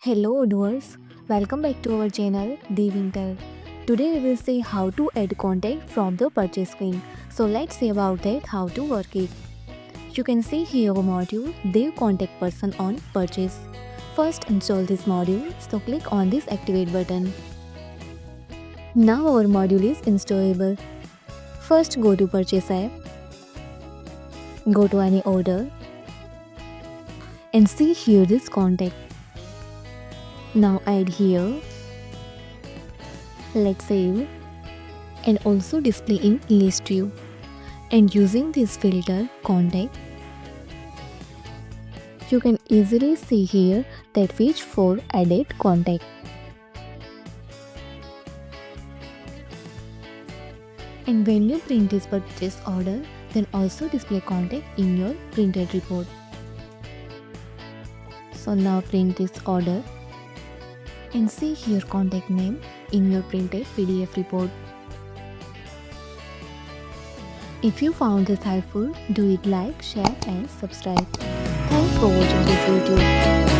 Hello Odooers, welcome back to our channel Devintelle. Today we will see how to add contact from the purchase screen. So let's see about that how to work it. You can see here a module Dev contact person on purchase. First install this module, so click on this activate button. Now our module is installable. First go to purchase app, go to any order and see here this contact. Now add here, let's save and also display in list view. And using this filter contact, you can easily see here that which 4 added contact. And when you print this purchase order, then also display contact in your printed report. So now print this order and see here contact name in your printed PDF report. If you found this helpful, do it like, share and subscribe. Thanks for watching this video.